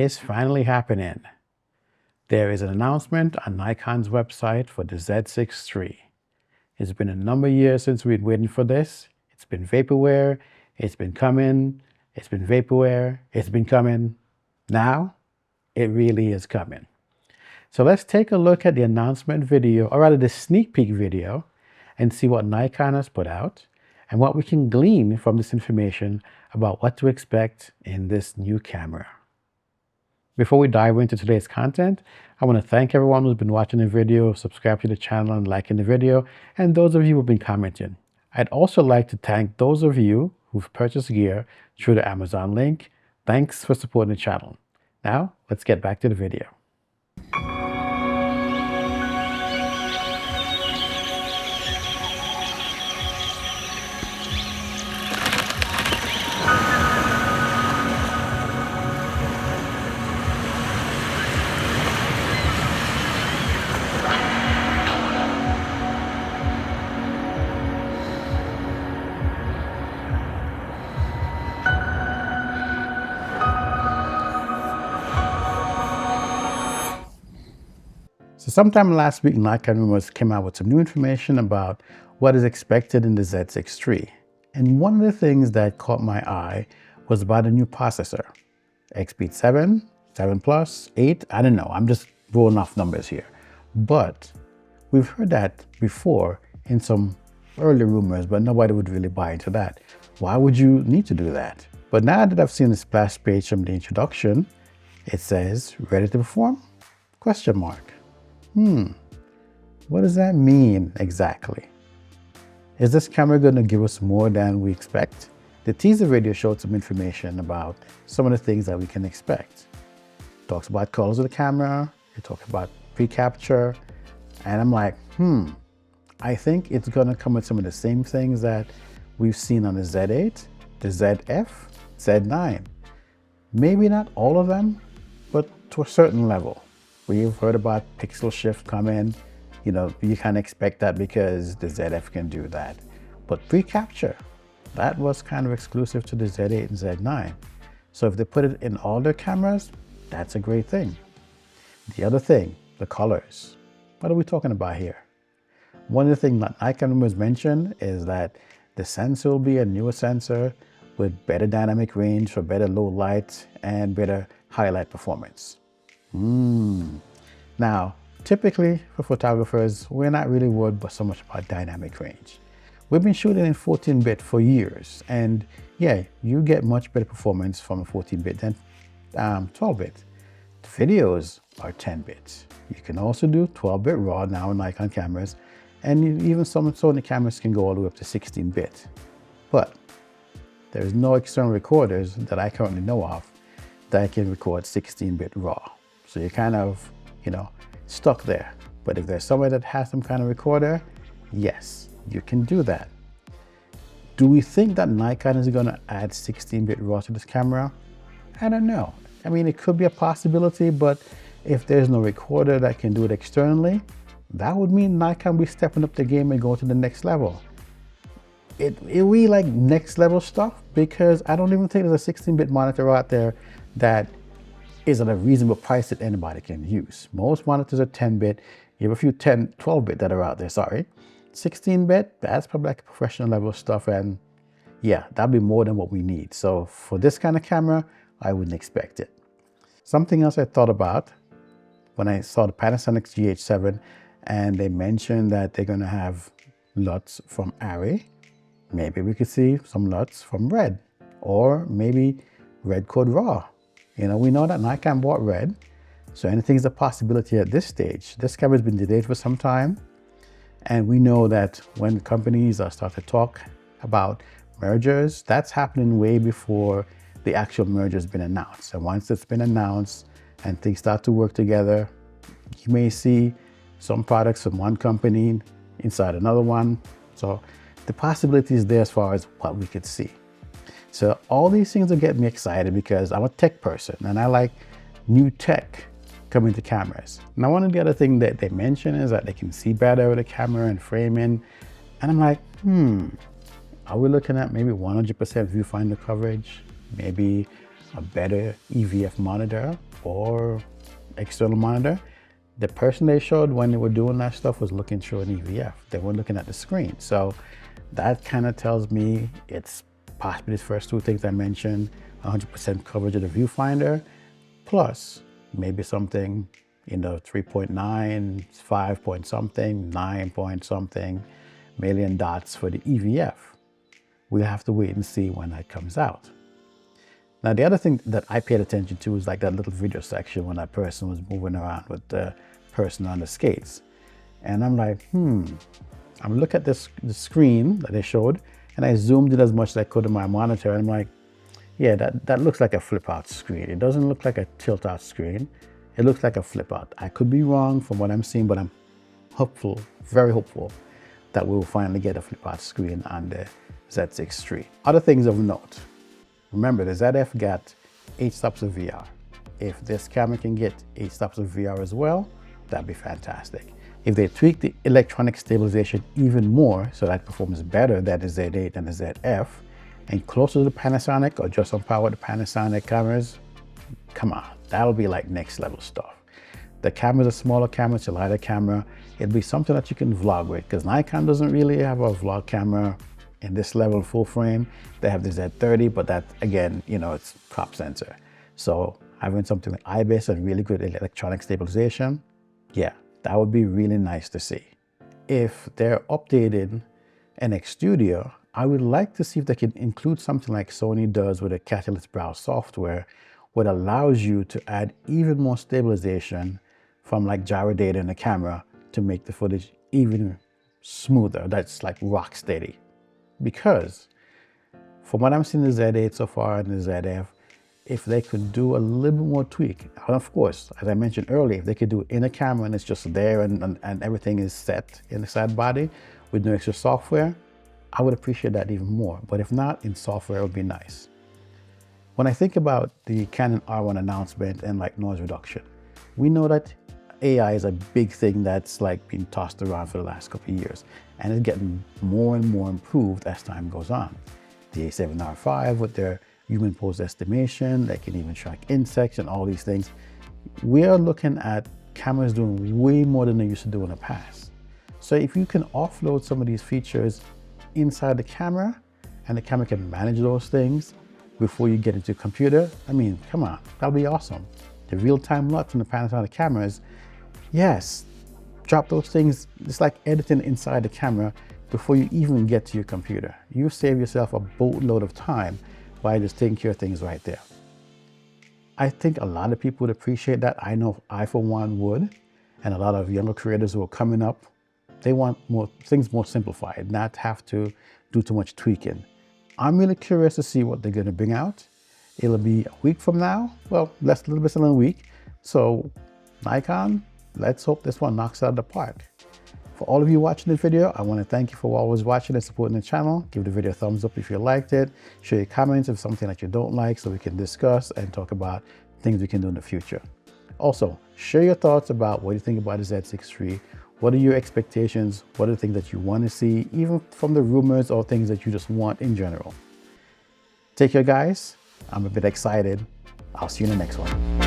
is finally happening. There is an announcement on Nikon's website for the Z6 III. It's been a number of years since we've been waiting for this. It's been vaporware, it's been coming, it's been vaporware, it's been coming. Now, it really is coming. So let's take a look at the announcement video, or rather the sneak peek video, and see what Nikon has put out and what we can glean from this information about what to expect in this new camera. Before we dive into today's content, I want to thank everyone who's been watching the video, subscribe to the channel and liking the video, and those of you who've been commenting. I'd also like to thank those of you who've purchased gear through the Amazon link. Thanks for supporting the channel. Now, let's get back to the video. So sometime last week, Nikon came out with some new information about what is expected in the Z6 III. And one of the things that caught my eye was about a new processor. XP 7, 7 Plus, 8, I don't know, I'm just rolling off numbers here. But we've heard that before in some early rumors, but nobody would really buy into that. Why would you need to do that? But now that I've seen the splash page from the introduction, it says, ready to perform? Question mark. What does that mean exactly? Is this camera going to give us more than we expect? The teaser video showed some information about some of the things that we can expect. It talks about colors of the camera, it talks about pre-capture, and I'm like, I think it's going to come with some of the same things that we've seen on the Z8, the ZF, Z9. Maybe not all of them, but to a certain level. We've heard about pixel shift coming. You know, you can't expect that because the ZF can do that. But pre-capture, that was kind of exclusive to the Z8 and Z9. So if they put it in all their cameras, that's a great thing. The other thing, the colors. What are we talking about here? One of the things that Nikon was mentioned is that the sensor will be a newer sensor with better dynamic range for better low light and better highlight performance. Now, typically for photographers, we're not really worried so much about dynamic range. We've been shooting in 14-bit for years, and yeah, you get much better performance from a 14-bit than 12-bit. Videos are 10-bit. You can also do 12-bit RAW now in Nikon cameras, and even some Sony cameras can go all the way up to 16-bit. But there's no external recorders that I currently know of that can record 16-bit RAW. So you're kind of, stuck there. But if there's somewhere that has some kind of recorder, yes, you can do that. Do we think that Nikon is going to add 16-bit RAW to this camera? I don't know. I mean, it could be a possibility, but if there's no recorder that can do it externally, that would mean Nikon will be stepping up the game and going to the next level. It really like next level stuff, because I don't even think there's a 16-bit monitor out there that is at a reasonable price that anybody can use. Most monitors are 10-bit. You have a few 12-bit that are out there, sorry. 16-bit, that's probably like professional level stuff, and yeah, that'd be more than what we need. So for this kind of camera, I wouldn't expect it. Something else I thought about when I saw the Panasonic GH7, and they mentioned that they're gonna have LUTs from Arri. Maybe we could see some LUTs from Red, or maybe Red Code RAW. We know that Nikon bought Red, so anything's a possibility at this stage. This camera's been delayed for some time, and we know that when companies start to talk about mergers, that's happening way before the actual merger's been announced. And once it's been announced and things start to work together, you may see some products from one company inside another one. So the possibility is there as far as what we could see. So all these things will get me excited because I'm a tech person and I like new tech coming to cameras. Now, one of the other things that they mention is that they can see better with the camera and framing. And I'm like, Are we looking at maybe 100% viewfinder coverage? Maybe a better EVF monitor or external monitor, the person they showed when they were doing that stuff was looking through an EVF. They weren't looking at the screen. So that kind of tells me it's possibly the first two things I mentioned, 100% coverage of the viewfinder, plus maybe something in the 3.9, 5 point something, 9 point something million dots for the EVF. We'll have to wait and see when that comes out. Now, the other thing that I paid attention to is like that little video section when that person was moving around with the person on the skates. And I'm like, I'm looking at the screen that they showed, and I zoomed in as much as I could on my monitor. And I'm like, yeah, that looks like a flip out screen. It doesn't look like a tilt out screen. It looks like a flip out. I could be wrong from what I'm seeing, but I'm hopeful, very hopeful, that we'll finally get a flip out screen on the Z6 III. Other things of note. Remember, the ZF got 8 stops of VR. If this camera can get 8 stops of VR as well, that'd be fantastic. If they tweak the electronic stabilization even more so that it performs better than the Z8 and the ZF, and closer to the Panasonic or just on par with the Panasonic cameras, come on, that'll be like next level stuff. The camera's a smaller camera, it's a lighter camera. It'll be something that you can vlog with, because Nikon doesn't really have a vlog camera in this level full frame. They have the Z30, but that, again, you know, it's crop sensor. So having something like IBIS and really good electronic stabilization, yeah, that would be really nice to see. If they're updating NX Studio, I would like to see if they can include something like Sony does with a Catalyst Browse software, what allows you to add even more stabilization from like gyro data in the camera to make the footage even smoother. That's like rock steady. Because from what I'm seeing the Z8 so far and the ZF, if they could do a little bit more tweak, and of course, as I mentioned earlier, if they could do it in a camera and it's just there and everything is set in the side body with no extra software, I would appreciate that even more. But if not, in software, it would be nice. When I think about the Canon R1 announcement and like noise reduction, we know that AI is a big thing that's like been tossed around for the last couple of years, and it's getting more and more improved as time goes on. The A7R5 with their human pose estimation, they can even track insects and all these things. We are looking at cameras doing way more than they used to do in the past. So if you can offload some of these features inside the camera, and the camera can manage those things before you get into your computer, I mean, come on, that'll be awesome. The real-time LUT from the Panasonic cameras, yes, drop those things. It's like editing inside the camera before you even get to your computer. You save yourself a boatload of time by just taking care of things right there. I think a lot of people would appreciate that. I know I, for one, would, and a lot of younger creators who are coming up, they want more things more simplified, not have to do too much tweaking. I'm really curious to see what they're going to bring out. It'll be a week from now. Well, a little bit than a week. So Nikon, let's hope this one knocks it out of the park. For all of you watching the video, I want to thank you for always watching and supporting the channel. Give the video a thumbs up if you liked it. Share your comments if something that you don't like so we can discuss and talk about things we can do in the future. Also, share your thoughts about what you think about the Z6 III. What are your expectations? What are the things that you want to see, even from the rumors or things that you just want in general? Take care, guys. I'm a bit excited. I'll see you in the next one.